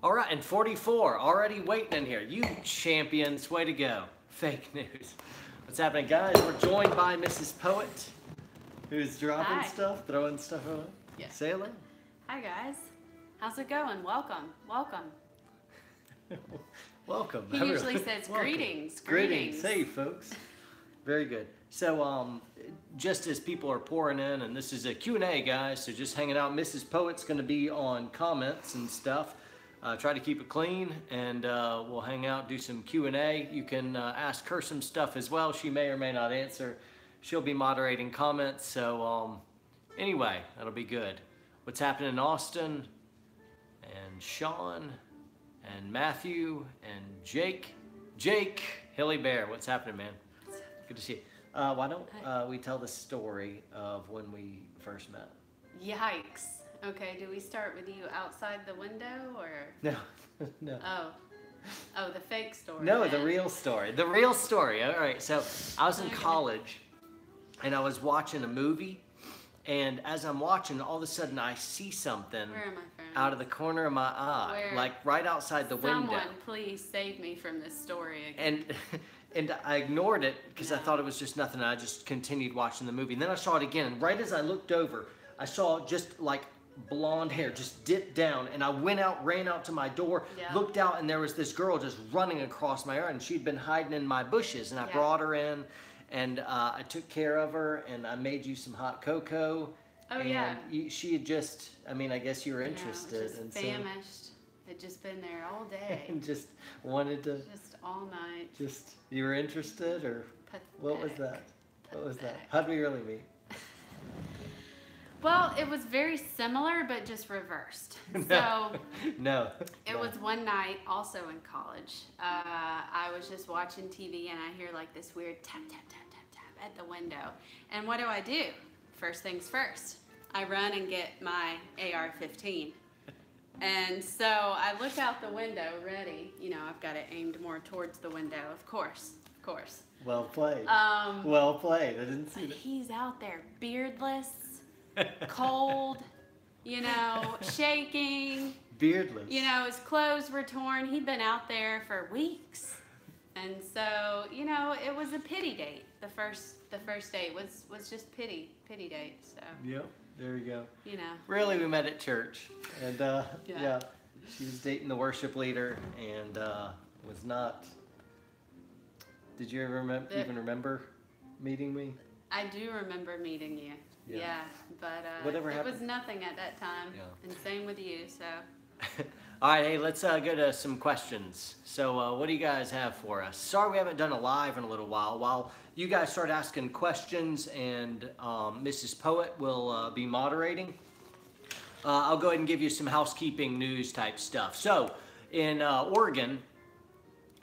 All right, and 44 already waiting in here. You champions, way to go. Fake news. What's happening, guys? We're joined by Mrs. Poet, who's dropping stuff, throwing stuff around. Yeah. Say hello. Hi, guys. How's it going? Welcome. Welcome. Welcome. He usually says greetings. Greetings. Hey, folks. Very good. So, just as people are pouring in, and this is a Q&A, guys, so just hanging out. Mrs. Poet's going to be on comments and stuff. Try to keep it clean, and we'll hang out, do some Q&A. You can ask her some stuff as well. She may or may not answer. She'll be moderating comments. So, anyway, that'll be good. What's happening in Austin, and Sean, and Matthew, and Jake. Hilly Bear, what's happening, man? Good to see you. Why don't we tell the story of when we first met? Yikes. Okay, do we start with you outside the window, or? No, no. Oh, the fake story. No, then. the real story. The real story. All right, so I was in college, and I was watching a movie, and as I'm watching, all of a sudden I see something out of the corner of my eye, like right outside the window. Someone please save me from this story again. And I ignored it because I thought it was just nothing. And I just continued watching the movie. And then I saw it again. And right as I looked over, I saw just like blonde hair just dip down. And I ran out to my door, looked out, and there was this girl just running across my yard. And she'd been hiding in my bushes. And I brought her in, and I took care of her. And I made you some hot cocoa. Oh, and yeah. She had just, I mean, I guess you were interested. Just famished. Had just been there all day. And just wanted to. Just all night. Just, you were interested, or Pathetic. What was that? What was that? How'd we really meet? Well, it was very similar, but just reversed. So No. It was one night, also in college. I was just watching TV, and I hear like this weird tap, tap, tap, tap, tap at the window. And what do? First things first. I run and get my AR-15. And so I look out the window, ready. You know, I've got it aimed more towards the window, of course. Well played. Well played. I didn't see that. He's out there, beardless, cold, you know, shaking. Beardless. You know, his clothes were torn. He'd been out there for weeks. And so, you know, it was a pity date. The first date was just pity date. So. Yep. There you go. You know. Really, we met at church, and yeah, she was dating the worship leader, and was not. Did you ever even remember meeting me? I do remember meeting you. Yeah, but whatever it happened? was nothing at that time. Yeah. And same with you. So. All right, hey, let's go to some questions. So, what do you guys have for us? Sorry we haven't done a live in a little while. While you guys start asking questions, and Mrs. Poet will be moderating, I'll go ahead and give you some housekeeping news type stuff. So, in Oregon,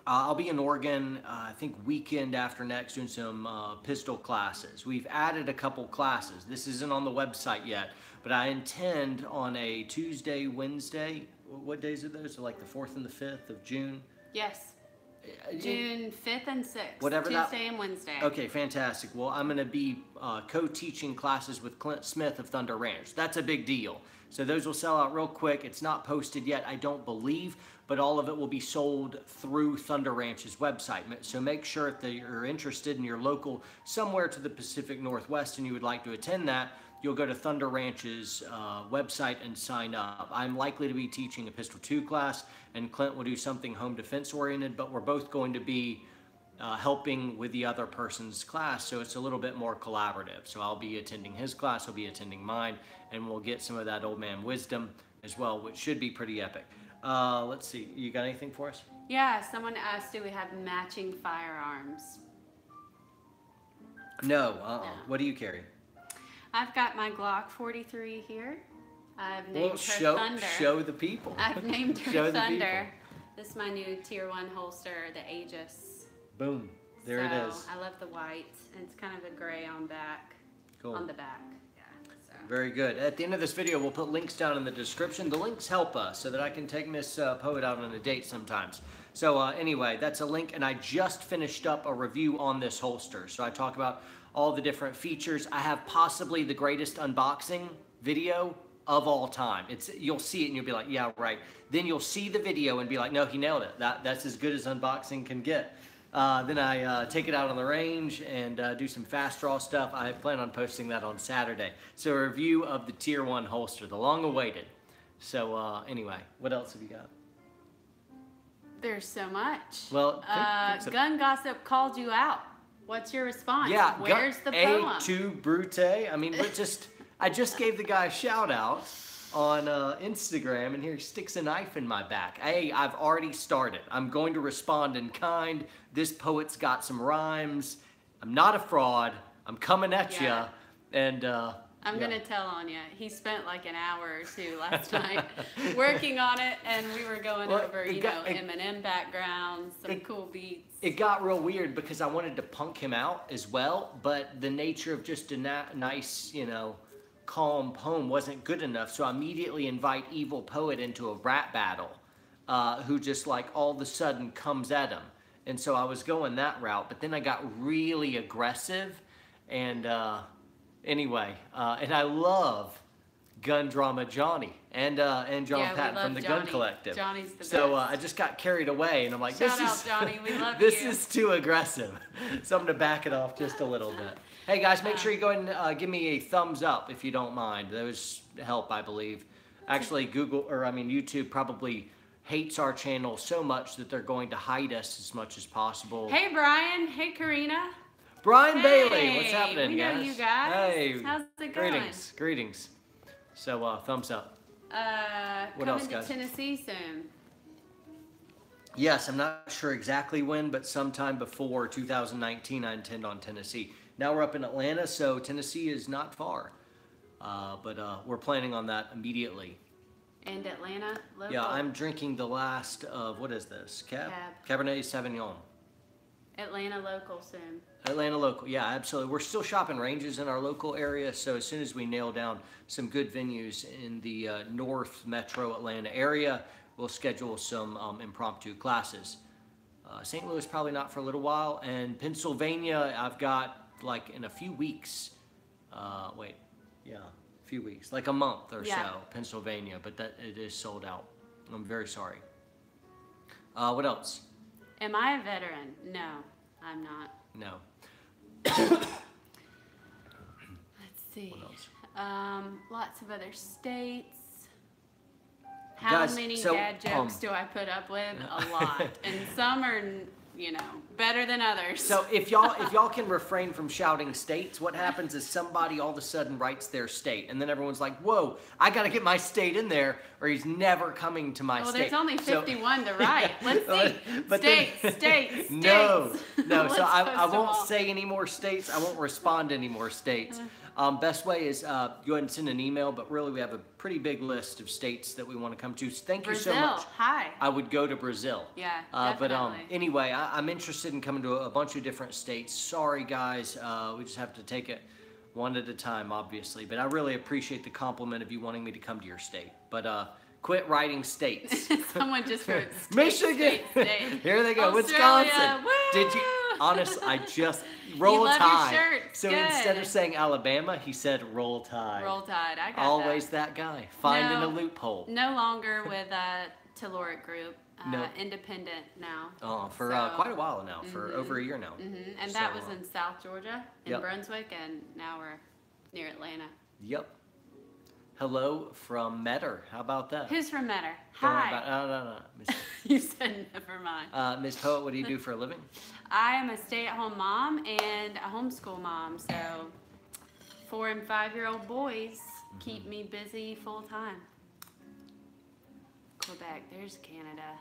I'll be in Oregon, I think weekend after next, doing some pistol classes. We've added a couple classes. This isn't on the website yet, but I intend on a Tuesday, Wednesday. What days are those? So like the 4th and the 5th of June? Yes. June 5th and 6th. Whatever Tuesday and Wednesday. Okay, fantastic. Well, I'm going to be co-teaching classes with Clint Smith of Thunder Ranch. That's a big deal. So those will sell out real quick. It's not posted yet, I don't believe, but all of it will be sold through Thunder Ranch's website. So make sure if you're interested and you're local somewhere to the Pacific Northwest and you would like to attend that, you'll go to Thunder Ranch's website and sign up. I'm likely to be teaching a Pistol 2 class, and Clint will do something home defense oriented, but we're both going to be helping with the other person's class, so it's a little bit more collaborative. So I'll be attending his class, he'll be attending mine, and we'll get some of that old man wisdom as well, which should be pretty epic. Let's see, you got anything for us? Yeah, someone asked, do we have matching firearms? No. What do you carry? I've got my Glock 43 here. I've named her Thunder. Show the people. I've named her Thunder. This is my new Tier 1 holster, the Aegis. Boom. There it is. I love the white. And it's kind of a gray on back. Cool. On the back. Yeah. So. Very good. At the end of this video, we'll put links down in the description. The links help us so that I can take Miss Poet out on a date sometimes. So anyway, that's a link. And I just finished up a review on this holster. So I talk about all the different features. I have possibly the greatest unboxing video of all time. You'll see it and you'll be like, yeah, right. Then you'll see the video and be like, no, he nailed it. That's as good as unboxing can get. Then I take it out on the range and do some fast draw stuff. I plan on posting that on Saturday. So a review of the Tier 1 holster, the long awaited. So anyway, what else have you got? There's so much. Well, Gun Gossip called you out. What's your response? Yeah, where's the poem? A2 Brute. I mean, I just gave the guy a shout out on Instagram, and here he sticks a knife in my back. Hey, I've already started. I'm going to respond in kind. This poet's got some rhymes. I'm not a fraud. I'm coming at Yeah. you, and I'm gonna tell on you. He spent like an hour or two last night working on it, and we were going over, Eminem backgrounds, some cool beats. It got real weird because I wanted to punk him out as well, but the nature of just a nice, calm poem wasn't good enough. So I immediately invite Evil Poet into a rap battle, who just like all of a sudden comes at him. And so I was going that route, but then I got really aggressive, and anyway, and I love Gun Drama Johnny and John Patton from the Gun Collective. Johnny's the best. So I just got carried away, and I'm like, Shout out, Johnny. We love this you. is too aggressive. So I'm gonna back it off just a little bit. Hey guys, make sure you go ahead and give me a thumbs up if you don't mind. Those help, I believe. Actually, YouTube probably hates our channel so much that they're going to hide us as much as possible. Hey, Brian. Hey, Karina. Brian Bailey, what's happening, we know guys? you guys. Hey, How's it going? Greetings. So, thumbs up. What Coming else, to guys? Tennessee soon. Yes, I'm not sure exactly when, but sometime before 2019, I intend on Tennessee. Now we're up in Atlanta, so Tennessee is not far. But we're planning on that immediately. And Atlanta, local. Yeah, I'm drinking the last of, what is this? Cabernet Sauvignon. Atlanta local soon. Atlanta local, yeah, absolutely. We're still shopping ranges in our local area, so as soon as we nail down some good venues in the North Metro Atlanta area, we'll schedule some impromptu classes. St. Louis probably not for a little while, and Pennsylvania I've got like in a few weeks. A few weeks, like a month or so, Pennsylvania, but it is sold out. I'm very sorry. What else? Am I a veteran? No, I'm not. No. Let's see. What else? Lots of other states. Guys, How many so, dad jokes do I put up with? A lot. And some are, better than others. So if y'all can refrain from shouting states, what happens is somebody all of a sudden writes their state, and then everyone's like, "Whoa, I got to get my state in there, or he's never coming to my state." Well, there's only 51 to write. Let's see. States. No. So I Let's won't post say any more states. I won't respond to any more states. Best way is go ahead and send an email, but really we have a pretty big list of states that we want to come to. So thank you so much. Brazil. Hi. I would go to Brazil. Yeah, But definitely. anyway, I'm interested in coming to a bunch of different states. Sorry, guys. We just have to take it one at a time, obviously. But I really appreciate the compliment of you wanting me to come to your state. But quit writing states. Someone just wrote state, Michigan. state. Here they go. Australia. Wisconsin. Woo! Did you? Honestly, I just roll You a love your tide. shirts. So Good. instead of saying Alabama, he said roll tide. Roll Tide. I got Always that guy, finding No. a loophole. No longer with Telluric Group. No. Independent now. Oh, for So- quite a while now, for over a year now. And that So, was in South Georgia, in yep. Brunswick, and now we're near Atlanta. Yep. Hello from Metter. How about that? Who's from Metter? Don't worry Hi. about- no. You said never mind. Miss Poet, what do you do for a living? I am a stay-at-home mom and a homeschool mom, so 4 and 5-year-old boys keep me busy full time. Quebec, there's Canada.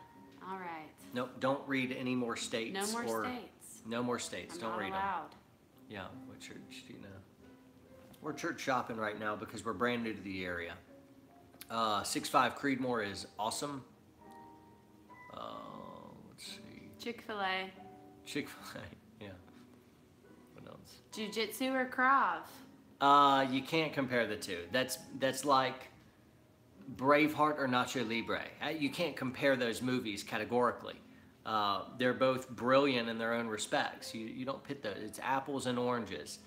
All right. Nope, don't read any more states. No more or, states. No more states. I'm don't not read allowed. them. Yeah, what church do you know? We're church shopping right now because we're brand new to the area. 6'5" Creedmoor is awesome. Let's see. Chick-fil-A. Chick-fil-A, yeah. What else? Jiu-jitsu or Krav? You can't compare the two. That's like Braveheart or Nacho Libre. You can't compare those movies categorically. They're both brilliant in their own respects. You don't pit those. It's apples and oranges.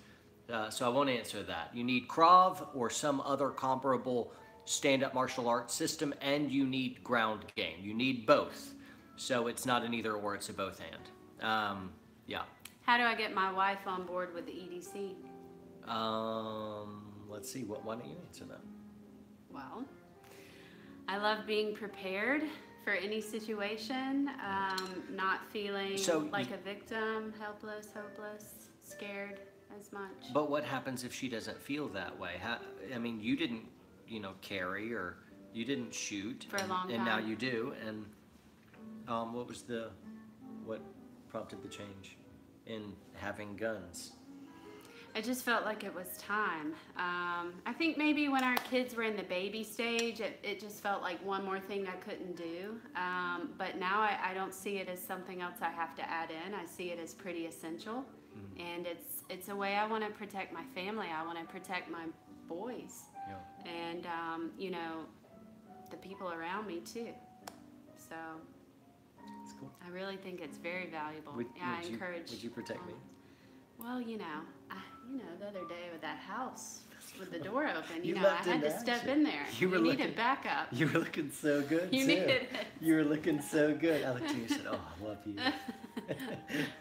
So I won't answer that. You need Krav or some other comparable stand-up martial arts system and you need ground game. You need both. So it's not an either or, it's a both and. Yeah. How do I get my wife on board with the EDC? Let's see, why don't you answer that? Well, I love being prepared for any situation, not feeling like a victim, helpless, hopeless, scared as much. But what happens if she doesn't feel that way? I mean, you didn't, carry, or you didn't shoot. For a long time. And now you do. And what prompted the change in having guns? I just felt like it was time. I think maybe when our kids were in the baby stage, it just felt like one more thing I couldn't do. But now I don't see it as something else I have to add in. I see it as pretty essential. And it's a way I want to protect my family. I want to protect my boys. Yeah. And, the people around me too. So that's cool. I really think it's very valuable. I encourage. Would you protect me? Well, the other day with that house with the door open, I had to step in there. You needed backup. You were looking so good, You needed it. You were looking so good. I looked at you and said, oh, I love you.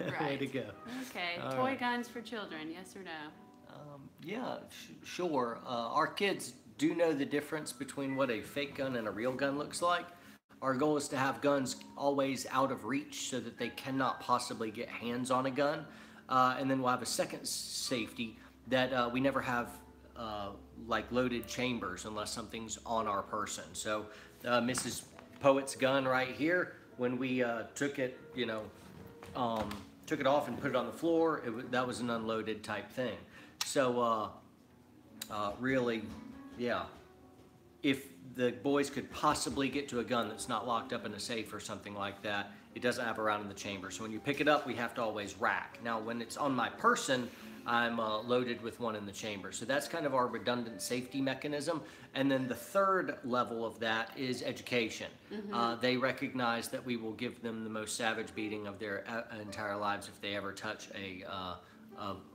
Right. Way to go. Okay. All Toy right. guns for children, yes or no? Yeah, sure. Our kids do know the difference between what a fake gun and a real gun looks like. Our goal is to have guns always out of reach so that they cannot possibly get hands on a gun. And then we'll have a second safety that we never have like loaded chambers unless something's on our person. So Mrs. Poet's gun right here, when we took it, took it off and put it on the floor, that was an unloaded type thing. So really, yeah, if the boys could possibly get to a gun that's not locked up in a safe or something like that, it doesn't have a round in the chamber. So when you pick it up, we have to always rack. Now, when it's on my person, I'm loaded with one in the chamber. So that's kind of our redundant safety mechanism. And then the third level of that is education. They recognize that we will give them the most savage beating of their entire lives if they ever touch a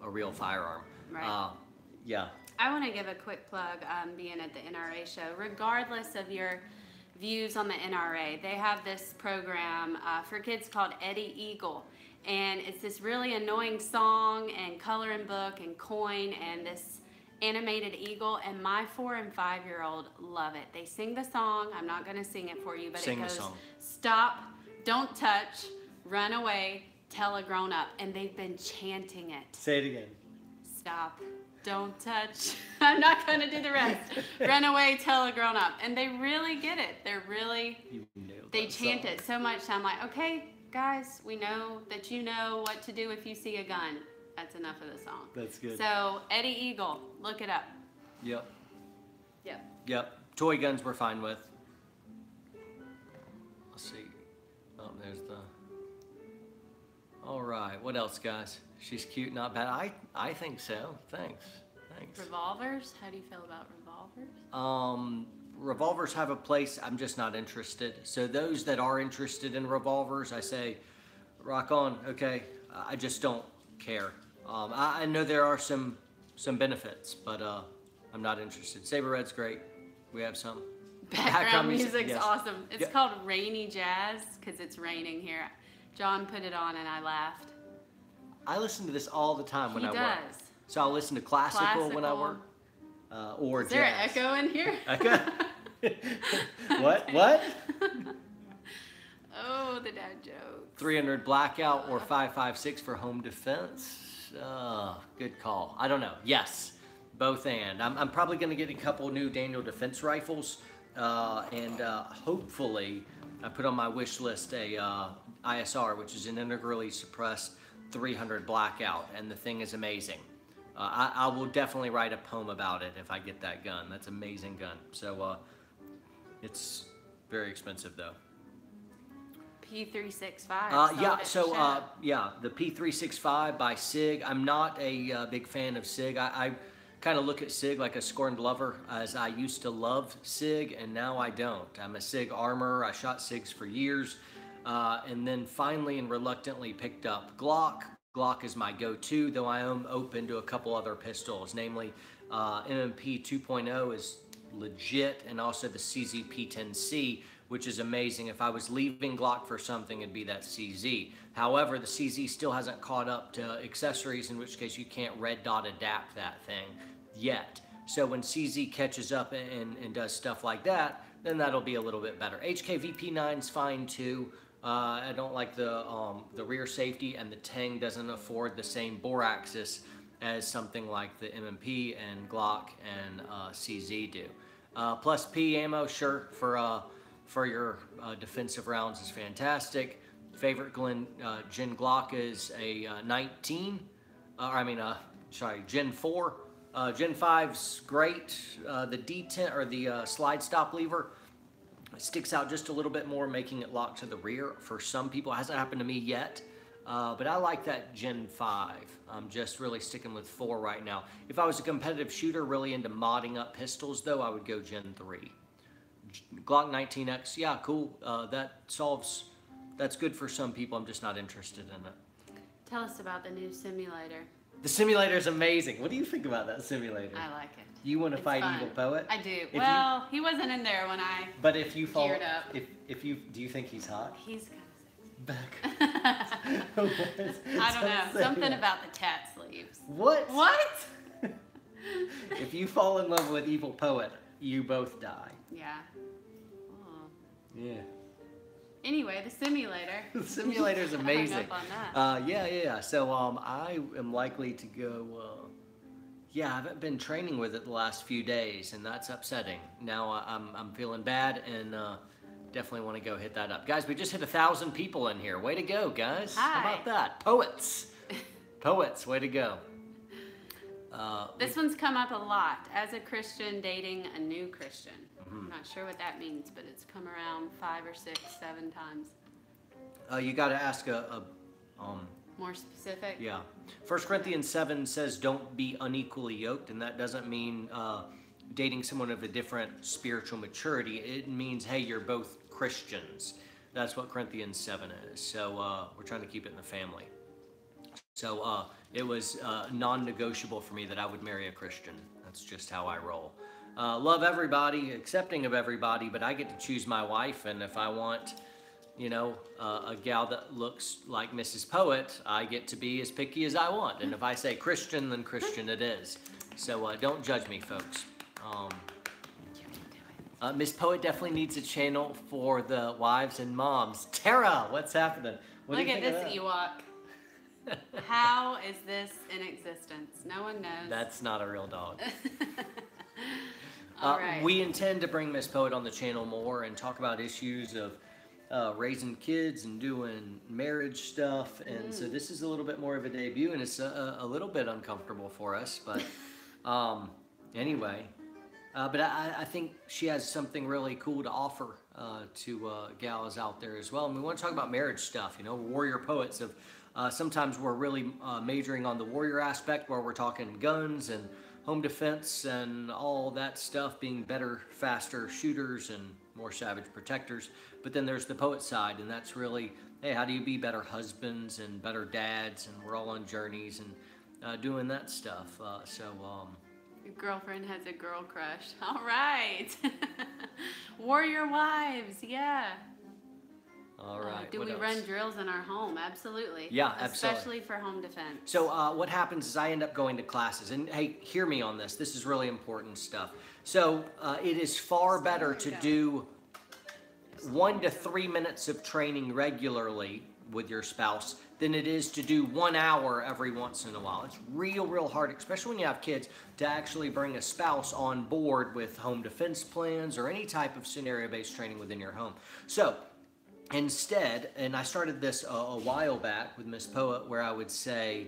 real firearm. Right. Yeah. I want to give a quick plug on being at the NRA show. Regardless of your views on the NRA, they have this program for kids called Eddie Eagle. And it's this really annoying song and coloring book and coin and this animated eagle. And my 4 and 5-year-old love it. They sing the song. I'm not going to sing it for you, but Sing it goes, the song. Stop, don't touch, run away, tell a grown up. And they've been chanting it. Say it again. Stop, don't touch. I'm not going to do the rest. Run away, tell a grown up. And they really get it. They're really, they chant it so much. I'm like, okay, guys, we know that you know what to do if you see a gun. That's enough of the song. That's good. So, Eddie Eagle, look it up. Yep. Yep. Toy guns we're fine with. Let's see. Oh, there's the... All right. What else, guys? She's cute, not bad. I think so. Thanks. Revolvers? How do you feel about revolvers? Revolvers have a place. I'm just not interested. So those that are interested in revolvers, I say, rock on. Okay. I just don't care. I know there are some benefits, but I'm not interested. Saber Red's great. We have some. Background music's yes. Awesome. It's called Rainy Jazz because it's raining here. John put it on and I laughed. I listen to this all the time when I work. He does. So I'll listen to classical when I work, or Is jazz. there an echo in here? Echo? What? Oh, the dad joke. 300 blackout or 5.56 for home defense. Good call. I don't know. Yes, both and. I'm probably going to get a couple new Daniel Defense rifles, and hopefully I put on my wish list a ISR, which is an integrally suppressed 300 blackout, and the thing is amazing. I will definitely write a poem about it if I get that gun. That's an amazing gun. So it's very expensive though. P365. Yeah, the P365 by SIG. I'm not a big fan of SIG. I kind of look at SIG like a scorned lover, as I used to love SIG and now I don't. I'm a SIG armor. I shot SIGs for years, and then finally and reluctantly picked up Glock. Glock is my go-to, though I am open to a couple other pistols, namely MMP 2.0 is legit, and also the CZ-P10C, which is amazing. If I was leaving Glock for something, it'd be that CZ. However, the CZ still hasn't caught up to accessories, in which case you can't red dot adapt that thing yet. So when CZ catches up and does stuff like that, then that'll be a little bit better. HKVP9's fine too. I don't like the rear safety, and the Tang doesn't afford the same bore axis as something like the M&P and Glock and CZ do. Plus P ammo, sure, for your defensive rounds is fantastic. Favorite Gen Glock is a 19, Gen 4. Gen 5's great. The D10 or the slide stop lever sticks out just a little bit more, making it lock to the rear. For some people, it hasn't happened to me yet, but I like that Gen 5. I'm just really sticking with 4 right now. If I was a competitive shooter really into modding up pistols, though, I would go Gen 3. Glock 19X, yeah, cool. That's good for some people. I'm just not interested in it. Tell us about the new simulator. The simulator is amazing. What do you think about that simulator? I like it. You want to fight fun. Evil Poet? I do. If he wasn't in there when I But if you fall, geared up. do you think he's hot? He's Back. I don't know. Something about the tat sleeves. What? What? If you fall in love with Evil Poet, you both die. Yeah. Oh. Yeah. Anyway, the simulator. The simulator's amazing. I hung up on that. Yeah. So I am likely to go. I haven't been training with it the last few days, and that's upsetting. Now I'm feeling bad, and definitely want to go hit that up. Guys, we just hit 1,000 people in here. Way to go, guys. Hi. How about that? Poets. Poets, way to go. This one's come up a lot. As a Christian dating a new Christian. I'm not sure what that means, but it's come around 5 or 6, 7 times. You got to ask More specific? Yeah. 1 Corinthians 7 says don't be unequally yoked, and that doesn't mean dating someone of a different spiritual maturity. It means, hey, you're both Christians. That's what Corinthians 7 is. So we're trying to keep it in the family. So it was non-negotiable for me that I would marry a Christian. That's just how I roll. Love everybody, accepting of everybody, but I get to choose my wife, and if I want, a gal that looks like Mrs. Poet, I get to be as picky as I want. And if I say Christian, then Christian it is. So don't judge me, folks. Miss Poet definitely needs a channel for the wives and moms. Tara, what's happening? Look at this Ewok. How is this in existence? No one knows. That's not a real dog. All right. We intend to bring Miss Poet on the channel more and talk about issues of raising kids and doing marriage stuff. And so this is a little bit more of a debut, and it's a little bit uncomfortable for us. But anyway, but I think she has something really cool to offer to gals out there as well. And we want to talk about marriage stuff, warrior poets of sometimes we're really majoring on the warrior aspect, where we're talking guns and home defense and all that stuff, being better, faster shooters and more savage protectors. But then there's the poet side, and that's really, hey, how do you be better husbands and better dads? And we're all on journeys and doing that stuff. Your girlfriend has a girl crush. All right. Warrior wives, yeah. All right. Do we run drills in our home? Absolutely. Yeah, absolutely. Especially for home defense. So what happens is I end up going to classes. And hey, hear me on this. This is really important stuff. So it is far better to do 1 to 3 minutes of training regularly with your spouse than it is to do 1 hour every once in a while. It's real hard, especially when you have kids, to actually bring a spouse on board with home defense plans or any type of scenario-based training within your home. So instead, and I started this a while back with Miss Poet, where I would say,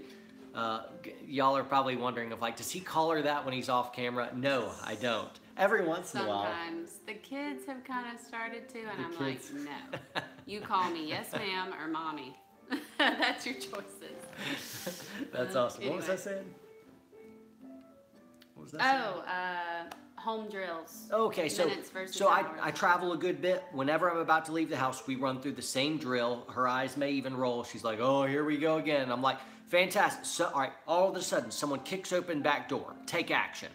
y'all are probably wondering if, does he call her that when he's off camera? No, I don't. Every once in a while. Sometimes. The kids have kind of started to, and I'm like, no. You call me yes ma'am or mommy. That's your choices. That's awesome. Anyway. What was I saying? What was that saying? Home drills. Okay, so hours. I travel a good bit. Whenever I'm about to leave the house, we run through the same drill. Her eyes may even roll. She's like, oh, here we go again. I'm like, fantastic. So, all right, all of a sudden, someone kicks open back door. Take action.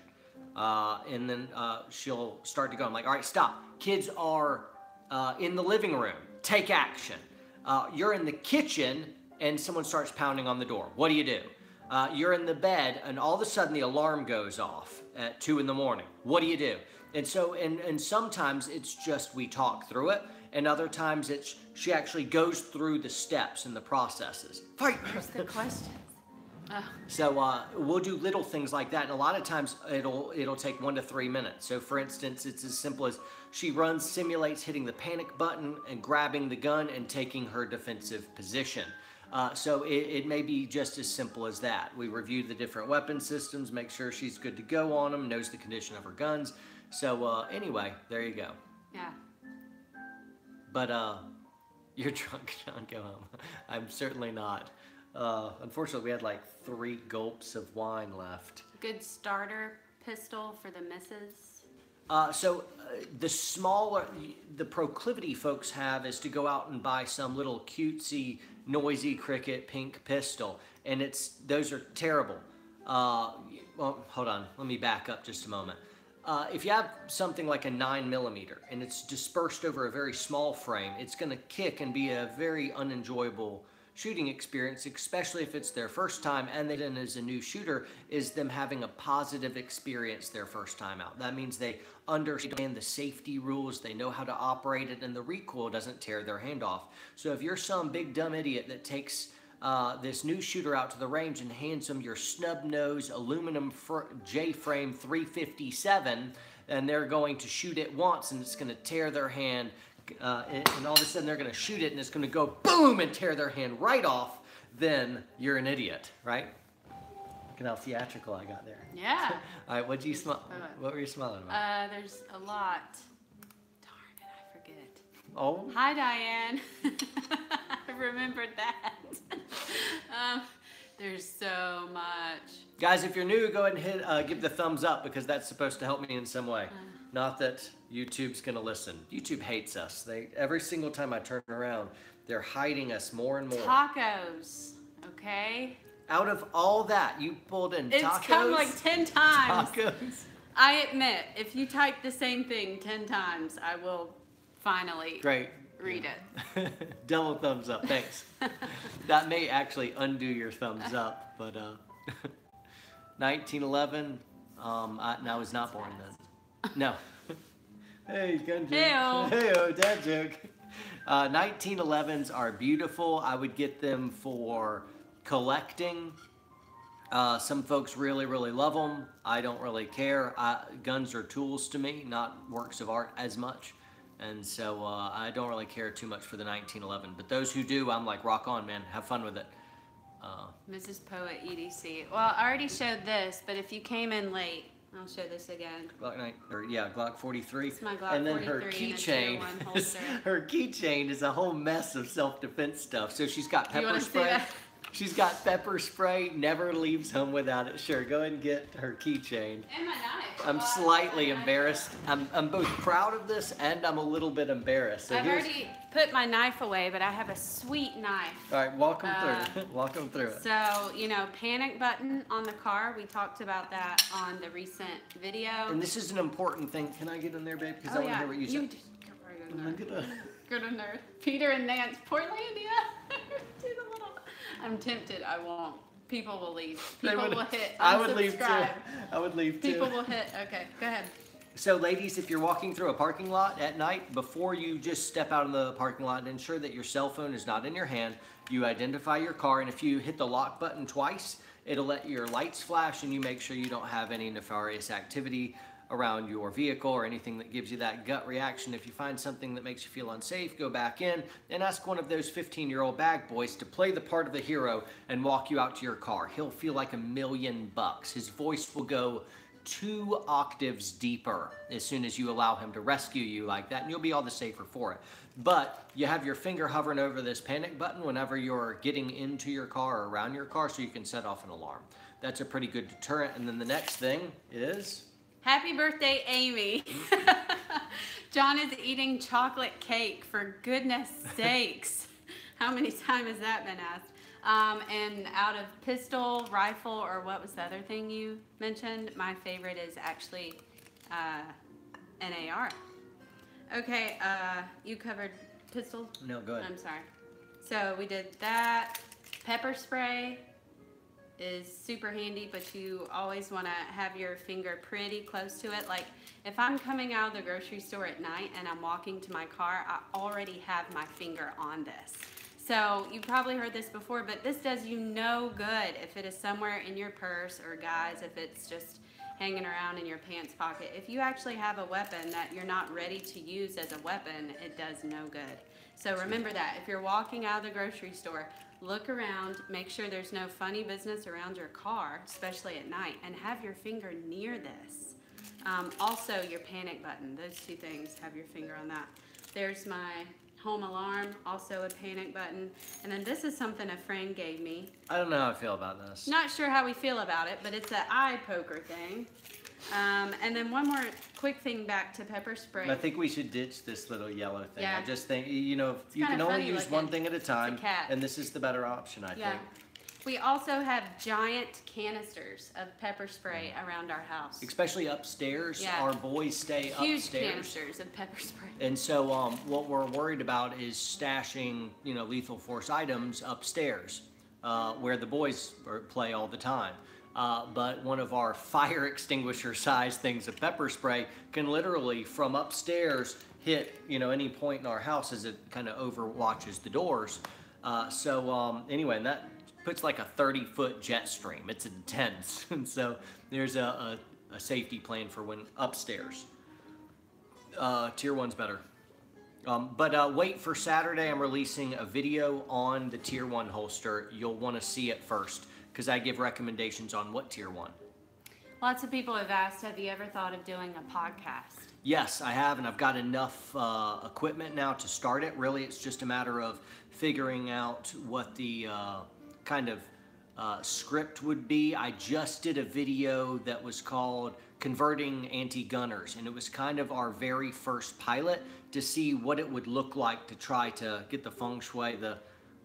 And then she'll start to go. I'm like, all right, stop. Kids are in the living room. Take action. You're in the kitchen and someone starts pounding on the door. What do? You're in the bed and all of a sudden the alarm goes off at 2 in the morning. What do? And so, and sometimes it's just we talk through it, and other times it's she actually goes through the steps and the processes. Fight! Where's the questions? Oh. So we'll do little things like that, and a lot of times it'll take 1 to 3 minutes. So for instance, it's as simple as she simulates hitting the panic button and grabbing the gun and taking her defensive position. So it may be just as simple as that. We review the different weapon systems, make sure she's good to go on them, knows the condition of her guns. So anyway, there you go. Yeah. But you're drunk, John, go home. I'm certainly not. Unfortunately, we had like 3 gulps of wine left. Good starter pistol for the missus. The smaller, the proclivity folks have is to go out and buy some little cutesy, noisy cricket pink pistol. And those are terrible. Well, hold on, let me back up just a moment. If you have something like a 9mm and it's dispersed over a very small frame, it's going to kick and be a very unenjoyable shooting experience, especially if it's their first time, and then as a new shooter, is them having a positive experience their first time out. That means they understand the safety rules, they know how to operate it, and the recoil doesn't tear their hand off. So if you're some big dumb idiot that takes this new shooter out to the range and hands them your snub-nose aluminum J-frame 357, and they're going to shoot it once and it's going to tear their hand, and all of a sudden they're going to shoot it and it's going to go boom and tear their hand right off, then you're an idiot, right? Look at how theatrical I got there. Yeah. All right, what'd you smell? What were you smelling about? There's a lot. Darn it, I forget. Oh. Hi, Diane. I remembered that. There's so much. Guys, if you're new, go ahead and hit, give the thumbs up because that's supposed to help me in some way. Not that YouTube's gonna listen. YouTube hates us. Every single time I turn around, they're hiding us more and more. Tacos, okay? Out of all that, you pulled in tacos? It's come like 10 times. Tacos? I admit, if you type the same thing 10 times, I will finally read it. Double thumbs up, thanks. That may actually undo your thumbs up, but 1911, I was not born then. No. Hey, gun joke. Hey-o. Hey-o, dad joke. 1911s are beautiful. I would get them for collecting. Some folks really, really love them. I don't really care. Guns are tools to me, not works of art as much. And so I don't really care too much for the 1911. But those who do, I'm like, rock on, man. Have fun with it. Mrs. Poet EDC. Well, I already showed this, but if you came in late, I'll show this again. Glock 43. It's my Glock and then 43 her keychain. Her keychain is a whole mess of self-defense stuff. So she's got pepper spray. She's got pepper spray. Never leaves home without it. Sure, go ahead and get her keychain. And my knife. I'm slightly embarrassed. I'm both proud of this and I'm a little bit embarrassed. So I've already put my knife away, but I have a sweet knife. All right, walk them through. Walk them through it. So, you know, panic button on the car. We talked about that on the recent video. And this is an important thing. Can I get in there, babe? Because I want to hear what you said. Good on there. Peter and Nance, Portlandia. Do the little. I'm tempted. I won't. People will leave. People will hit unsubscribe. I would leave too. I would leave too. People will hit. Okay, go ahead. So ladies, if you're walking through a parking lot at night, before you just step out in the parking lot, ensure that your cell phone is not in your hand. You identify your car, and if you hit the lock button twice, it'll let your lights flash, and you make sure you don't have any nefarious activity around your vehicle or anything that gives you that gut reaction. If you find something that makes you feel unsafe, go back in and ask one of those 15-year-old bag boys to play the part of the hero and walk you out to your car. He'll feel like $1,000,000. His voice will go 2 octaves deeper as soon as you allow him to rescue you like that, and you'll be all the safer for it. But you have your finger hovering over this panic button whenever you're getting into your car or around your car so you can set off an alarm. That's a pretty good deterrent. And then the next thing is... Happy birthday, Amy. John is eating chocolate cake, for goodness sakes. How many times has that been asked? And out of pistol, rifle, or what was the other thing you mentioned? My favorite is actually an AR. Okay, you covered pistol? No, go ahead. I'm sorry. So we did that. Pepper spray is super handy, but you always want to have your finger pretty close to it. Like if I'm coming out of the grocery store at night and I'm walking to my car, I already have my finger on this. So you've probably heard this before, but this does you no good if it is somewhere in your purse, or guys, if it's just hanging around in your pants pocket. If you actually have a weapon that you're not ready to use as a weapon, it does no good. So remember that. If you're walking out of the grocery store, look around, make sure there's no funny business around your car, especially at night, and have your finger near this. Also, your panic button, those two things, have your finger on that. There's my home alarm, also a panic button. And then this is something a friend gave me. I don't know how I feel about this. Not sure how we feel about it, but it's an eye poker thing. And then one more quick thing back to pepper spray. I think we should ditch this little yellow thing. Yeah. I just think, you know, It's you can kinda only funny use looking. one thing at a time, It's a cat. and this is the better option, I Yeah. think. We also have giant canisters of pepper spray around our house. Especially upstairs. Yeah. Our boys stay Huge upstairs. canisters of pepper spray. And so what we're worried about is stashing, you know, lethal force items upstairs, where the boys play all the time. But one of our fire extinguisher size things of pepper spray can literally from upstairs hit, you know, any point in our house as it kind of overwatches the doors. Anyway, and that puts like a 30-foot jet stream. It's intense. And so there's a safety plan for when upstairs. Tier 1's better. But wait for Saturday. I'm releasing a video on the Tier 1 holster. You'll want to see it first because I give recommendations on what Tier 1. Lots of people have asked, have you ever thought of doing a podcast? Yes, I have, and I've got enough equipment now to start it. Really, it's just a matter of figuring out what the kind of script would be. I just did a video that was called Converting Anti-Gunners, and it was kind of our very first pilot to see what it would look like to try to get the feng shui, the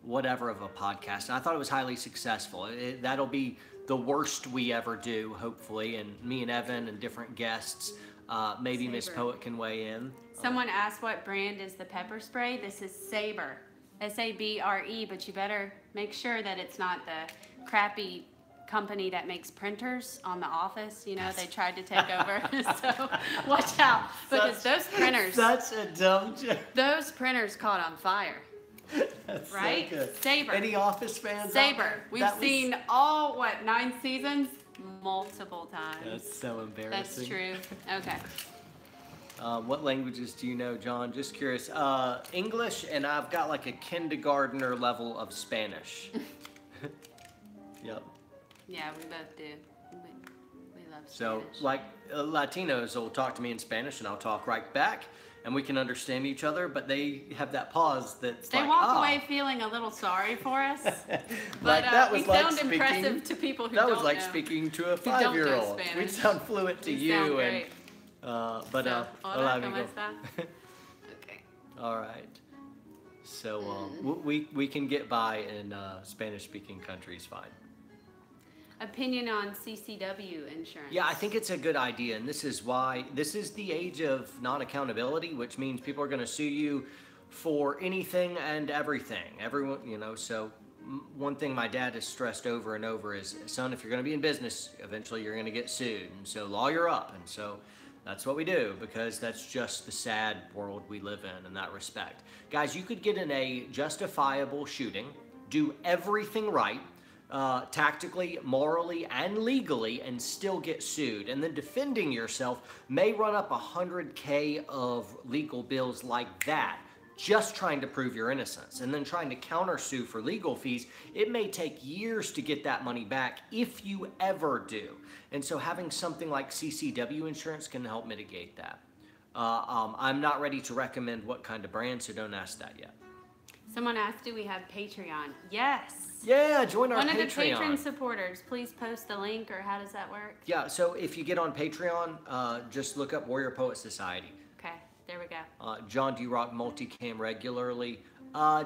whatever of a podcast. And I thought it was highly successful. That'll be the worst we ever do, hopefully, and me and Evan and different guests. Maybe Miss Saber. Poet can weigh in. Someone asked what brand is the pepper spray. This is Saber, S-A-B-R-E, but you better make sure that it's not the crappy company that makes printers on The Office. You know, they tried to take over. So watch out, because those printers, Such a dumb joke. those printers caught on fire. That's Right? So good. Saber. Any Office fans out Saber. there? We've That was- seen all, 9 seasons? Multiple times. That's so embarrassing. That's true. Okay. What languages do you know, John? Just curious. English, and I've got like a kindergartner level of Spanish. Yep. Yeah, we both do. We love Spanish. So, like, Latinos will talk to me in Spanish, and I'll talk right back, and we can understand each other, but they have that pause that's They like, walk away feeling a little sorry for us, but that was we like sound speaking- impressive to people who That don't was like know. speaking to a Who don't know 5-year-old. We Spanish. sound fluent to We you, sound and great. hola, Hola, ¿cómo amigo. está? Okay. All right. So we can get by in Spanish-speaking countries fine. Opinion on CCW Insurance. Yeah, I think it's a good idea, and this is why this is the age of non-accountability, which means people are going to sue you for anything and everything. Everyone, you know. So one thing my dad has stressed over and over is, son, if you're going to be in business, eventually you're going to get sued, and so lawyer up. And so that's what we do, because that's just the sad world we live in that respect. Guys, you could get in a justifiable shooting, do everything right, tactically, morally, and legally, and still get sued. And then defending yourself may run up $100K of legal bills like that, just trying to prove your innocence. And then trying to countersue for legal fees, it may take years to get that money back, if you ever do. And so having something like CCW Insurance can help mitigate that. I'm not ready to recommend what kind of brand, so don't ask that yet. Someone asked, do we have Patreon? Yes. Yeah, join our One Patreon. of the patron supporters, please post the link, or how does that work? Yeah, so if you get on Patreon, just look up Warrior Poet Society. Okay, there we go. John, do you rock multicam regularly?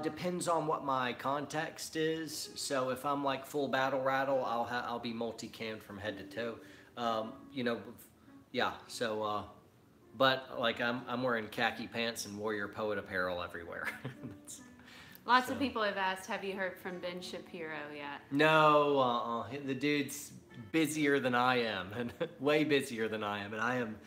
Depends on what my context is. So if I'm like full battle rattle, I'll be multicam from head to toe. You know, yeah. So, but like I'm wearing khaki pants and Warrior Poet apparel everywhere. Lots of people have asked, have you heard from Ben Shapiro yet? No, the dude's busier than I am, and way busier than I am, and I am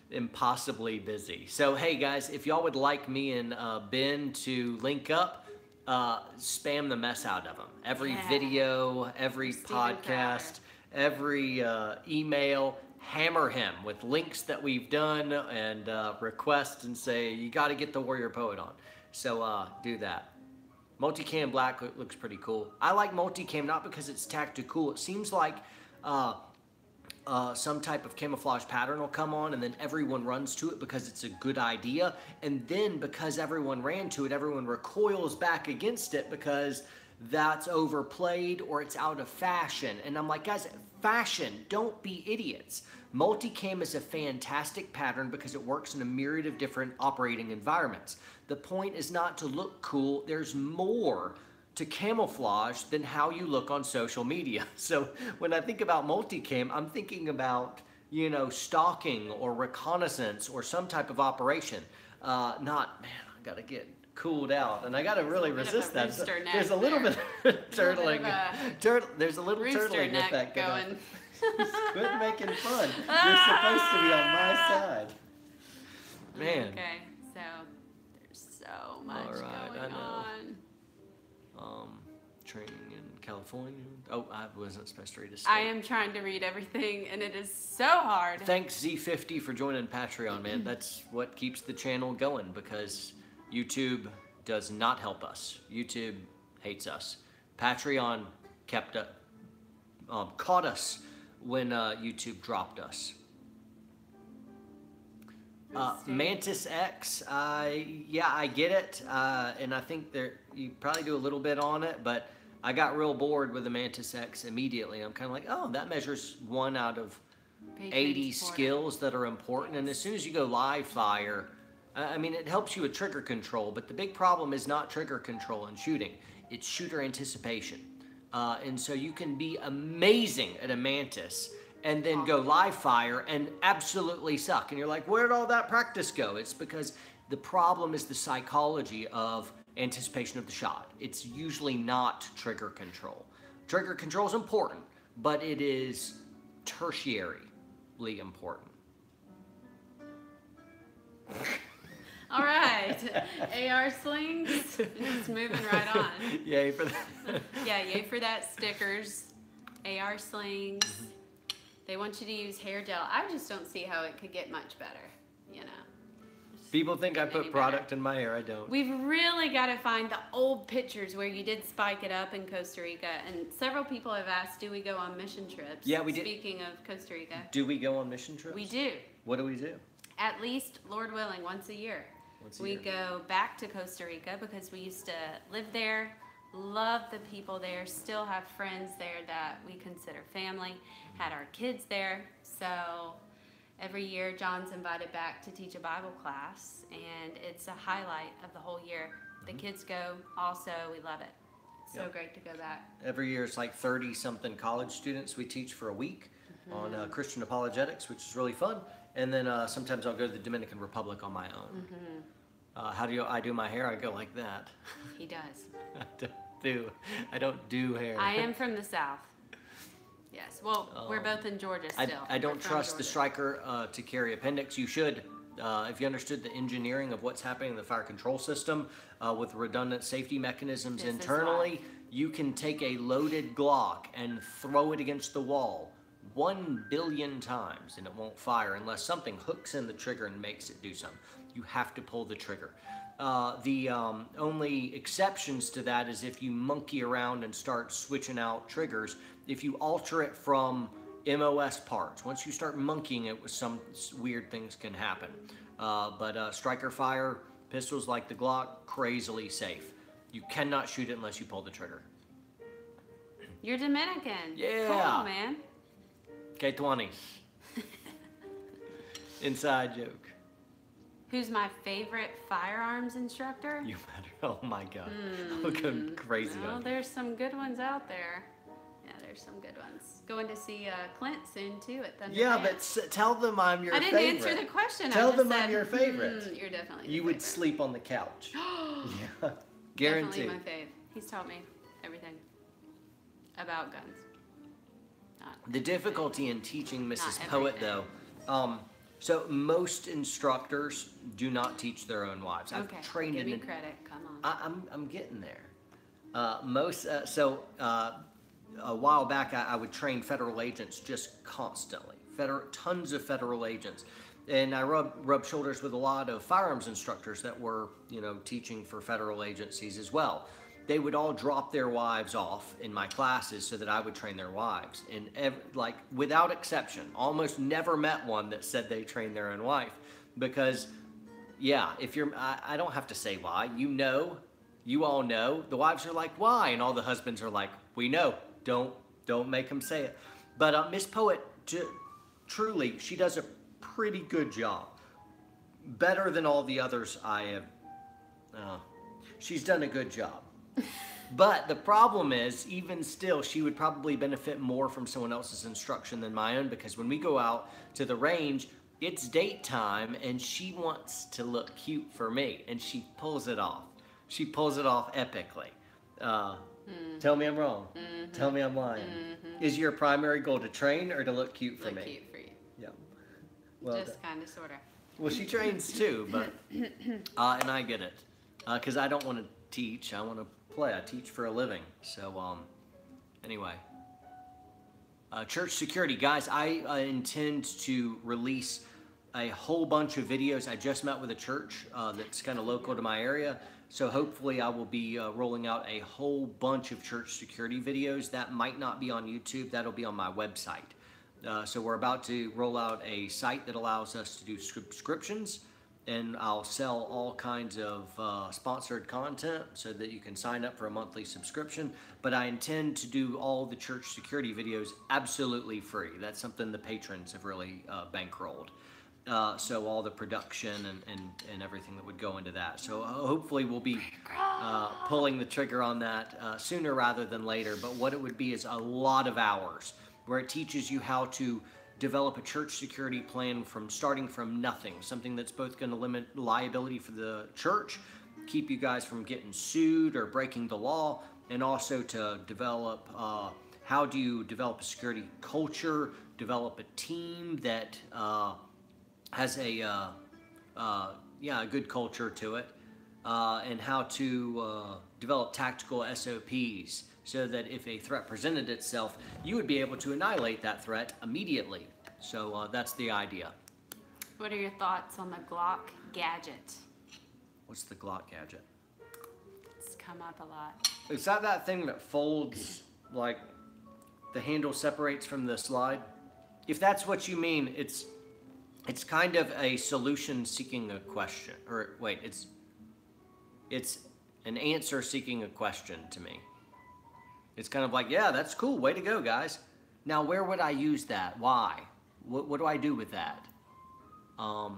impossibly busy. So hey guys, if y'all would like me and Ben to link up, spam the mess out of them. Every video, every podcast, every email, hammer him with links that we've done and request and say, you got to get the Warrior Poet on. So do that. Multicam black looks pretty cool. I like multicam not because it's tactical. It seems like some type of camouflage pattern will come on and then everyone runs to it because it's a good idea. And then because everyone ran to it, everyone recoils back against it because that's overplayed or it's out of fashion. And I'm like, guys, fashion, don't be idiots. Multicam is a fantastic pattern because it works in a myriad of different operating environments. The point is not to look cool. There's more to camouflage than how you look on social media. So when I think about multicam, I'm thinking about, you know, stalking or reconnaissance or some type of operation. Not, man, I gotta get cooled out, and I gotta really resist that. So there's a little bit of turtling. There's a little turtling effect going. Quit making fun. You're supposed to be on my side. Man. Okay, so there's so much going on. Training in California. Oh, I wasn't supposed to read a I am trying to read everything, and it is so hard. Thanks, Z50, for joining Patreon, man. That's what keeps the channel going because YouTube does not help us. YouTube hates us. Patreon caught us when YouTube dropped us. Mantis X, yeah, I get it, and I think you probably do a little bit on it, but I got real bored with the Mantis X immediately. I'm kind of like, oh, that measures 1 out of 80 skills that are important, and as soon as you go live fire, I mean, it helps you with trigger control, but the big problem is not trigger control in shooting, it's shooter anticipation, and so you can be amazing at a Mantis, and then go live fire and absolutely suck. And you're like, where did all that practice go? It's because the problem is the psychology of anticipation of the shot. It's usually not trigger control. Trigger control is important, but it is tertiarily important. All right, AR slings, just moving right on. Yay for that. Yeah, yay for that, stickers, AR slings. They want you to use hair gel. I just don't see how it could get much better, you know. People think I put product in my hair. I don't. We've really got to find the old pictures where you did spike it up in Costa Rica. And several people have asked, do we go on mission trips? Yeah, we did. Speaking of Costa Rica. Do we go on mission trips? We do. What do we do? At least, Lord willing, once a year. We go back to Costa Rica because we used to live there, love the people there, still have friends there that we consider family, had our kids there. So every year John's invited back to teach a Bible class, and it's a highlight of the whole year. The kids go also, we love it. It's so great to go back. Every year it's like 30-something college students we teach for a week on Christian apologetics, which is really fun. And then sometimes I'll go to the Dominican Republic on my own. How do I do my hair? I go like that. He does. I don't do hair. I am from the South. Yes, well, we're both in Georgia still. I don't trust the striker to carry appendix. You should. If you understood the engineering of what's happening in the fire control system with redundant safety mechanisms internally, you can take a loaded Glock and throw it against the wall 1 billion times and it won't fire unless something hooks in the trigger and makes it do something. You have to pull the trigger. The only exceptions to that is if you monkey around and start switching out triggers. If you alter it from MOS parts, once you start monkeying it with some weird things can happen. But striker fire pistols like the Glock, crazily safe. You cannot shoot it unless you pull the trigger. You're Dominican. Yeah. Cool, man. K20. Inside joke. Who's my favorite firearms instructor? You better. Oh my God. I'll go crazy No, on you. there's some good ones out there. Yeah, there's some good ones. Going to see Clint soon too at Thunder Yeah, Ranch. but tell them I'm your I favorite. didn't answer the question. Tell I just them said, I'm your favorite. You're definitely You my would favorite. sleep on the couch. Yeah, Definitely guaranteed. my fave. He's taught me everything about guns. Not The difficulty in teaching Mrs. Not Poet, everything. though, so most instructors do not teach their own wives. I've Okay, trained give me in. credit. Come on. I'm getting there. A while back, I would train federal agents just constantly. Tons of federal agents. And I rubbed shoulders with a lot of firearms instructors that were, teaching for federal agencies as well. They would all drop their wives off in my classes so that I would train their wives. And without exception, almost never met one that said they trained their own wife. Because, yeah, I don't have to say why. You all know. The wives are like, why? And all the husbands are like, we know. Don't make them say it. But Miss Poet, truly, she does a pretty good job. Better than all the others I have. She's done a good job. But the problem is, even still, she would probably benefit more from someone else's instruction than my own, because when we go out to the range, it's date time, and she wants to look cute for me, and she pulls it off. She pulls it off epically. Tell me I'm wrong. Mm-hmm. Tell me I'm lying. Mm-hmm. Is your primary goal to train or to look cute for me? Look cute for you. Yeah. Well, Just kind of, sort of. well, she trains too, but and I get it, because I don't want to teach. I want to play. I teach for a living. So anyway, church security, guys. I intend to release a whole bunch of videos. I just met with a church that's kind of local to my area. So hopefully I will be rolling out a whole bunch of church security videos. That might not be on YouTube. That'll be on my website. So we're about to roll out a site that allows us to do subscriptions, and I'll sell all kinds of sponsored content so that you can sign up for a monthly subscription. But I intend to do all the church security videos absolutely free. That's something the patrons have really bankrolled. So all the production and everything that would go into that. So hopefully we'll be pulling the trigger on that sooner rather than later. But what it would be is a lot of hours where it teaches you how to develop a church security plan starting from nothing. Something that's both going to limit liability for the church, keep you guys from getting sued or breaking the law, and also to develop how do you develop a security culture, develop a team that has a good culture to it, and how to develop tactical SOPs so that if a threat presented itself, you would be able to annihilate that threat immediately. So that's the idea. What are your thoughts on the Glock gadget? What's the Glock gadget? It's come up a lot. Is that thing that folds, like the handle separates from the slide? If that's what you mean, it's kind of a solution seeking a question. Or wait, it's an answer seeking a question to me. It's kind of like, yeah, that's cool. Way to go, guys. Now, where would I use that? Why? What do I do with that? Have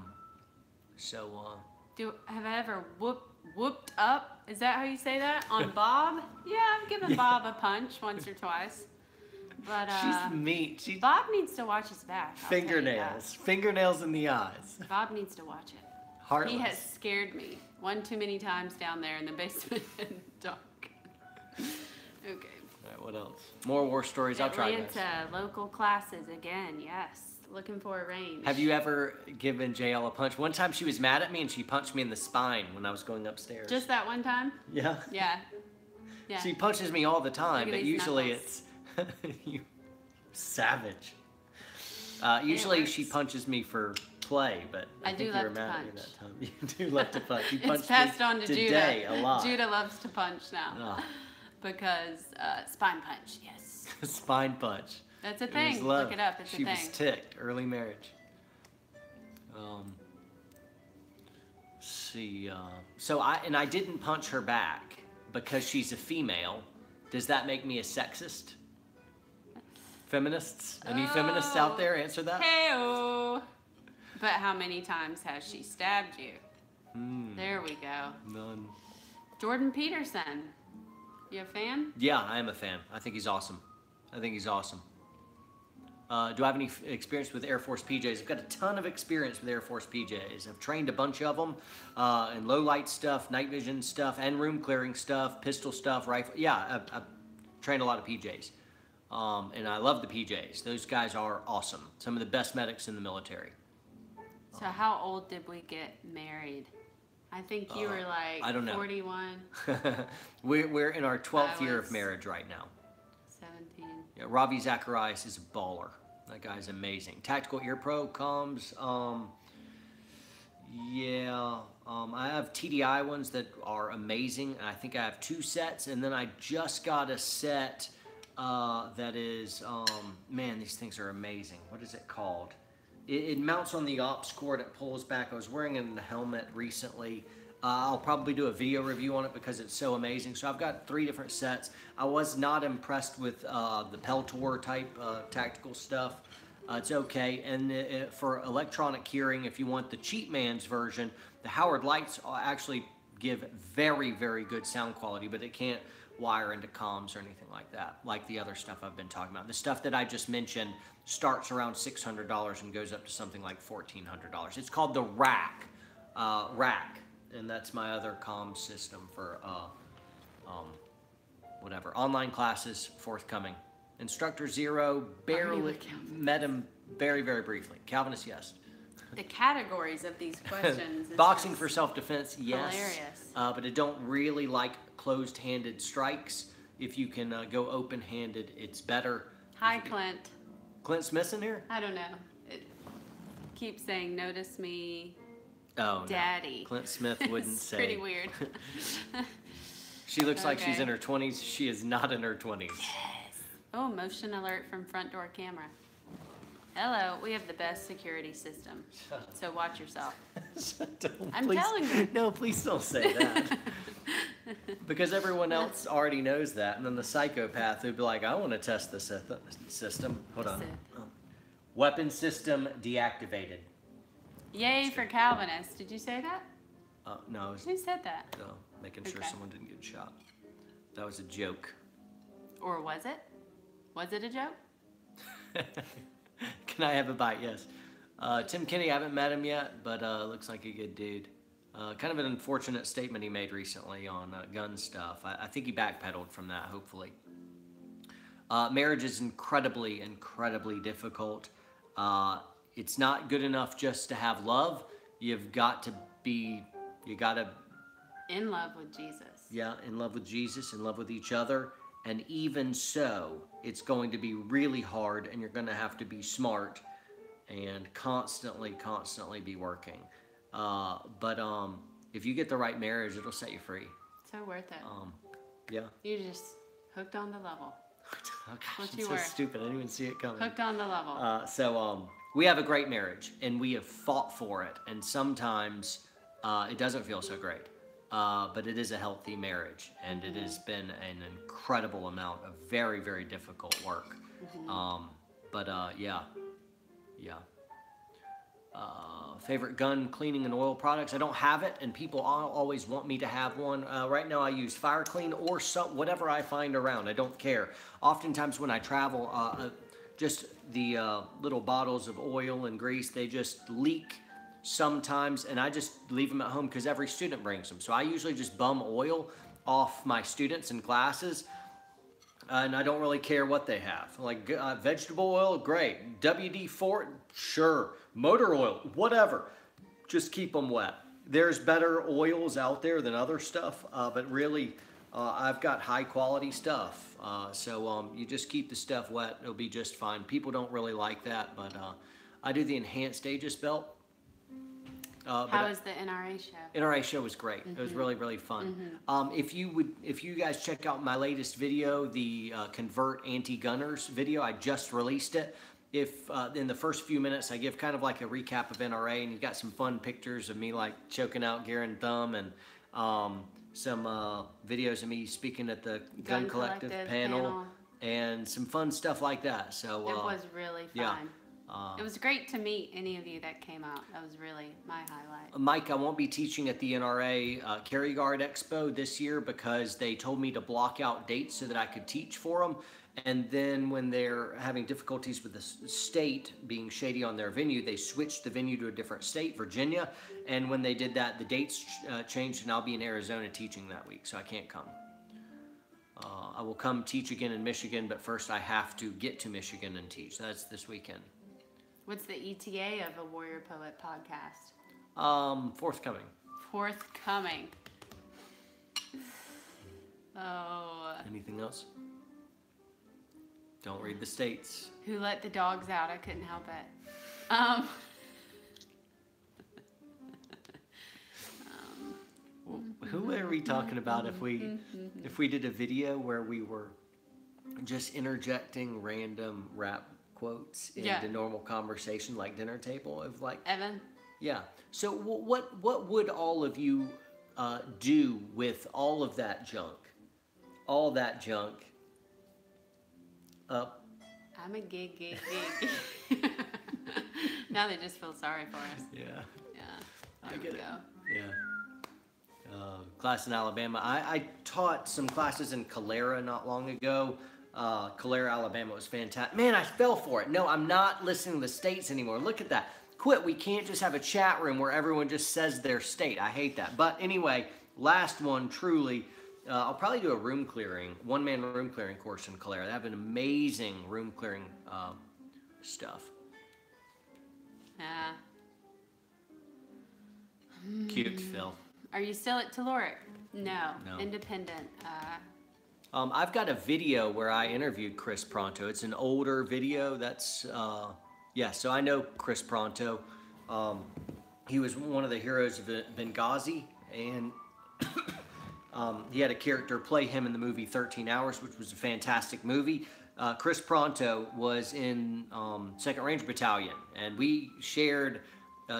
I ever whooped up? Is that how you say that? On Bob? Yeah, I've given Bob a punch once or twice. But she's meat. Bob needs to watch his back. I'll tell you that. Fingernails in the eyes. Bob needs to watch it. Heartless. He has scared me one too many times down there in the basement and dark. Okay. All right, what else? More war stories. I'll try this. Atlanta, local classes again. Yes, looking for a range. Have you ever given JL a punch? One time she was mad at me and she punched me in the spine when I was going upstairs. Just that one time? Yeah. Yeah. Yeah. She punches me all the time, Look at but these usually knuckles. it's you savage. Usually she punches me for play, but I think do you were love to mad at me punch. that time. You do love to punch. You It's punched passed me on to today Judah. a lot. Judah loves to punch now. Oh. Because spine punch, yes. Spine punch. That's a It was thing. love. Look it up. It's She a thing. was ticked. Early marriage. Let's see. So I didn't punch her back because she's a female. Does that make me a sexist? Feminists? Any feminists out there? Answer that. Hey-oh. But how many times has she stabbed you? There we go. None. Jordan Peterson. You a fan? Yeah, I am a fan. I think he's awesome. Do I have any experience with Air Force PJs? I've got a ton of experience with Air Force PJs. I've trained a bunch of them in low light stuff, night vision stuff, and room clearing stuff, pistol stuff, rifle. Yeah, I've trained a lot of PJs. And I love the PJs. Those guys are awesome. Some of the best medics in the military. So how old did we get married? I think you were like I don't know. 41. We're in our 12th year of marriage right now. 17. Yeah, Ravi Zacharias is a baller. That guy's amazing. Tactical Ear Pro comms. I have TDI ones that are amazing. And I think I have 2 sets. And then I just got a set that is, man, these things are amazing. What is it called? It mounts on the ops cord. It pulls back. I was wearing it in the helmet recently. I'll probably do a video review on it because it's so amazing. So I've got 3 different sets. I was not impressed with the Peltor type tactical stuff. It's okay. And for electronic hearing, if you want the cheap man's version, the Howard lights actually give very, very good sound quality, but it can't wire into comms or anything like that, like the other stuff I've been talking about. The stuff that I just mentioned starts around $600 and goes up to something like $1,400. It's called the Rack, and that's my other comm system for whatever. Online classes forthcoming. Instructor Zero, barely met him very, very briefly. Calvinist, yes. The categories of these questions. Boxing for self-defense, yes. Hilarious. But I don't really like closed-handed strikes. If you can go open-handed, it's better. Hi, Clint. Clint Smith's in here? I don't know. It keeps saying, notice me, Oh, Daddy. No. Clint Smith wouldn't It's say. pretty weird. She looks like she's in her 20s. She is not in her 20s. Yes. Oh, motion alert from front door camera. Hello, we have the best security system. So watch yourself. I'm telling you. No, please don't say that. Because everyone else already knows that. And then the psychopath who'd be like, I want to test the system. Hold on. Weapon system deactivated. Yay for Calvinist. Did you say that? No. Who said that? No, making sure someone didn't get shot. That was a joke. Or was it? Was it a joke? Can I have a bite? Yes. Tim Kinney, I haven't met him yet, but looks like a good dude. Kind of an unfortunate statement he made recently on gun stuff. I think he backpedaled from that, hopefully. Marriage is incredibly, incredibly difficult. It's not good enough just to have love. You've got to be, in love with Jesus. Yeah, in love with Jesus, in love with each other. And even so, it's going to be really hard, and you're going to have to be smart and constantly be working. But if you get the right marriage, it'll set you free. So worth it. Yeah. You just hooked on the level. Oh gosh, it's so stupid. I didn't even see it coming. Hooked on the level. So we have a great marriage, and we have fought for it. And sometimes it doesn't feel so great. But it is a healthy marriage, and it has been an incredible amount of very, very difficult work. Yeah. Favorite gun cleaning and oil products? I don't have it, and people always want me to have one. Right now I use Fire Clean or whatever I find around. I don't care. Oftentimes when I travel, just the little bottles of oil and grease, they just leak sometimes, and I just leave them at home because every student brings them. So I usually just bum oil off my students in classes, and I don't really care what they have. Like vegetable oil, great. WD-40, sure. Motor oil, whatever. Just keep them wet. There's better oils out there than other stuff, but really, I've got high quality stuff. So you just keep the stuff wet, it'll be just fine. People don't really like that, but I do the enhanced Aegis belt. How was the NRA show? NRA show was great. It was really, really fun. If you guys check out my latest video, the Convert Anti-Gunners video, I just released it. If in the first few minutes I give kind of like a recap of NRA, and you've got some fun pictures of me like choking out gear and thumb, and some videos of me speaking at the Gun Collective panel, and some fun stuff like that. So it was really fun. Yeah. It was great to meet any of you that came out. That was really my highlight. Mike, I won't be teaching at the NRA Carry Guard Expo this year because they told me to block out dates so that I could teach for them. And then when they're having difficulties with the state being shady on their venue, they switched the venue to a different state, Virginia. And when they did that, the dates changed, and I'll be in Arizona teaching that week, so I can't come. I will come teach again in Michigan, but first I have to get to Michigan and teach. That's this weekend. What's the ETA of a Warrior Poet podcast? Forthcoming. Forthcoming. Oh. Anything else? Don't read the states. Who let the dogs out? I couldn't help it. Who are we talking about if we did a video where we were just interjecting random rap quotes into normal conversation, like dinner table of like Evan? Yeah. So what would all of you do with all of that junk? All that junk. I'm a gig. Now they just feel sorry for us. Yeah. Yeah. I get it. Go. Yeah. Class in Alabama. I taught some classes in Calera not long ago. Calera, Alabama was fantastic. Man, I fell for it. No, I'm not listening to the states anymore. Look at that. Quit. We can't just have a chat room where everyone just says their state. I hate that. But anyway, last one, truly. I'll probably do a room clearing, one-man room clearing course in Calera. They have an amazing room clearing stuff. Yeah. Cute, Phil. Are you still at Telluric? No. No. Independent. I've got a video where I interviewed Chris Pronto. It's an older video. That's, yeah, so I know Chris Pronto. He was one of the heroes of Benghazi, and he had a character play him in the movie 13 Hours, which was a fantastic movie. Chris Pronto was in 2nd Ranger Battalion, and we shared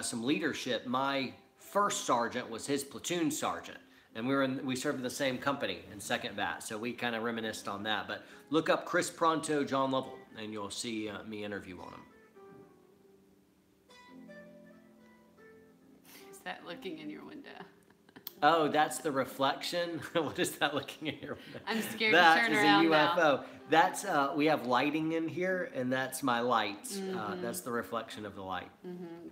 some leadership. My first sergeant was his platoon sergeant, and we served in the same company in 2nd Bat, so we kind of reminisced on that. But look up Chris Pronto, John Lovell, and you'll see me interview on him. Is that looking in your window? Oh, that's the reflection? What is that looking in your window? I'm scared to turn around That is a UFO. now. That's, we have lighting in here, and that's my lights. That's the reflection of the light.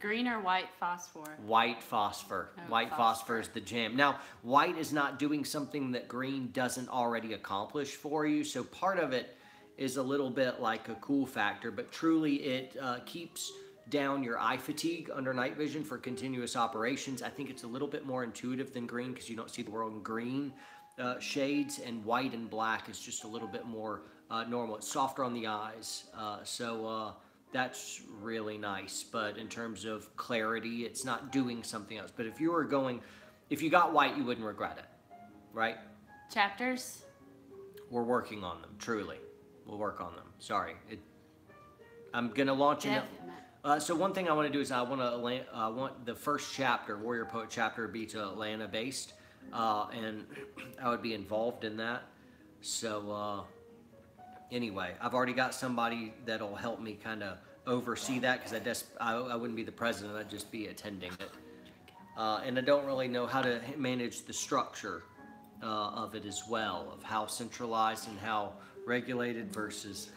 Green or white phosphor? White phosphor. Oh, White phosphor is the jam. Now, white is not doing something that green doesn't already accomplish for you, so part of it is a little bit like a cool factor, but truly it keeps down your eye fatigue under night vision for continuous operations. I think it's a little bit more intuitive than green because you don't see the world in green shades, and white and black is just a little bit more normal. It's softer on the eyes, so that's really nice. But in terms of clarity, it's not doing something else. But if you got white, you wouldn't regret it, right? Chapters? We're working on them, truly. We'll work on them. Sorry. I'm going to launch it. So one thing I want to do is I want the first chapter, Warrior Poet chapter, to be to Atlanta based, and I would be involved in that. So anyway, I've already got somebody that'll help me kind of oversee that because I wouldn't be the president, I'd just be attending it. And I don't really know how to manage the structure of it as well, of how centralized and how regulated versus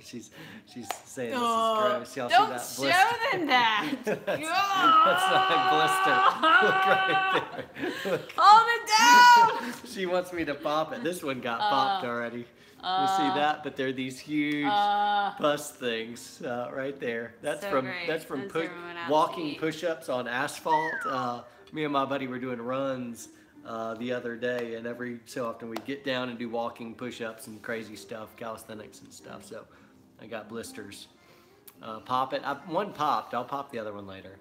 she's saying this is gross. Y'all don't see that show them that. That's not a blister. Look right there. Look. Hold it down. She wants me to pop it. This one got popped already. You see that? But they're these huge pus things right there. That's So from great. that's from That's everyone out to walking eat. push-ups on asphalt. Me and my buddy were doing runs the other day, and every so often we get down and do walking push-ups and crazy stuff, calisthenics and stuff. So I got blisters. Pop it. One popped. I'll pop the other one later.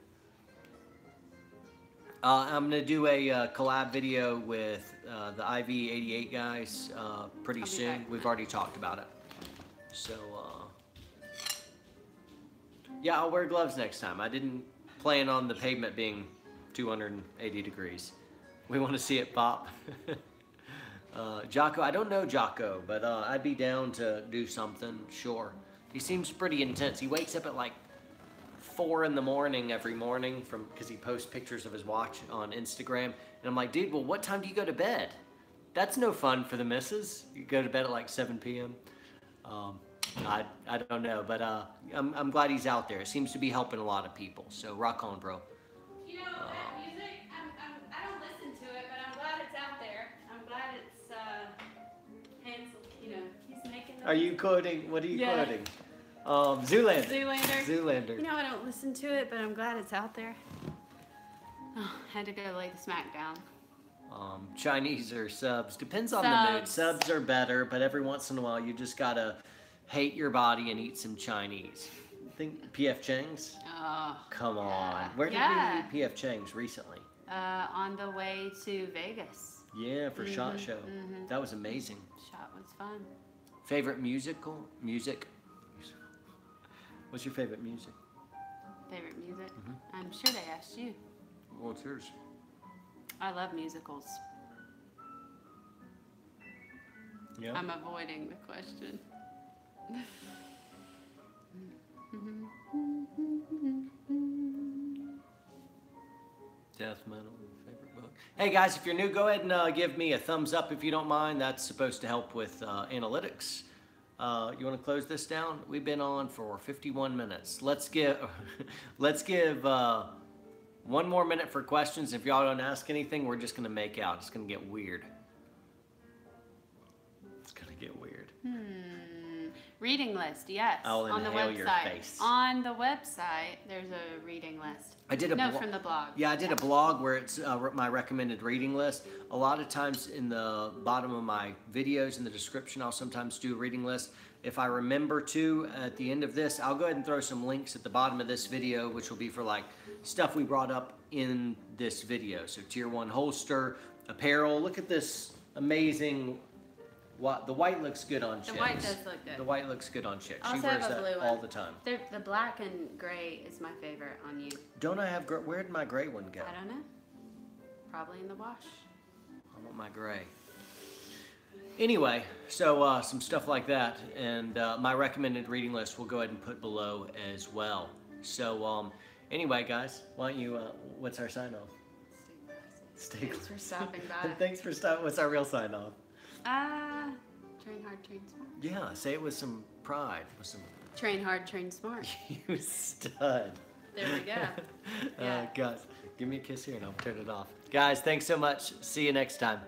I'm going to do a collab video with the IV88 guys pretty soon. We've already talked about it. So, yeah, I'll wear gloves next time. I didn't plan on the pavement being 280 degrees. We want to see it pop. Jocko, I don't know Jocko, but I'd be down to do something, sure. He seems pretty intense. He wakes up at like 4 in the morning every morning because he posts pictures of his watch on Instagram. And I'm like, dude, well, what time do you go to bed? That's no fun for the missus. You go to bed at like 7 p.m. I don't know, but I'm glad he's out there. It seems to be helping a lot of people. So rock on, bro. You know, that music, I don't listen to it, but I'm glad it's out there. I'm glad it's Hansel, you know, he's making the Are you quoting? What are you quoting? Zoolander. Zoolander. You know, I don't listen to it, but I'm glad it's out there. Oh, had to go lay the smack down. Chinese or subs. Depends on the mood. Subs are better, but every once in a while you just gotta hate your body and eat some Chinese. Think P.F. Chang's? Oh. Come on. Where did we eat P.F. Chang's recently? On the way to Vegas. Yeah, for SHOT Show. That was amazing. SHOT was fun. Favorite music? What's your favorite music? Favorite music? I'm sure they asked you. What's yours? I love musicals. Yeah. I'm avoiding the question. Death metal, favorite book. Hey guys, if you're new, go ahead and give me a thumbs up if you don't mind. That's supposed to help with analytics. You want to close this down? We've been on for 51 minutes. Let's give one more minute for questions. If y'all don't ask anything, we're just gonna make out. It's gonna get weird. It's gonna get weird. Reading list, yes. I'll on the inhale website. your face. On the website, there's a reading list. I did from the blog. Yeah, I did a blog where it's my recommended reading list. A lot of times in the bottom of my videos in the description, I'll sometimes do a reading list. If I remember to at the end of this, I'll go ahead and throw some links at the bottom of this video, which will be for like stuff we brought up in this video. So Tier 1 holster, apparel. Look at this amazing. The white looks good on chicks. The white does look good. The white looks good on chicks. She Also wears have a that blue all one. the time. The black and gray is my favorite on you. Don't I have gray? Where did my gray one go? I don't know. Probably in the wash. I want my gray. Anyway, so some stuff like that, and my recommended reading list we'll go ahead and put below as well. So anyway, guys, why don't you? What's our sign off? Stay Thanks for stopping by. Thanks for stopping. What's our real sign off? Train hard, train smart. Yeah, say it with some pride. With some. Train hard, train smart. You stud. There we go. Yeah. Guys, give me a kiss here and I'll turn it off. Guys, thanks so much. See you next time.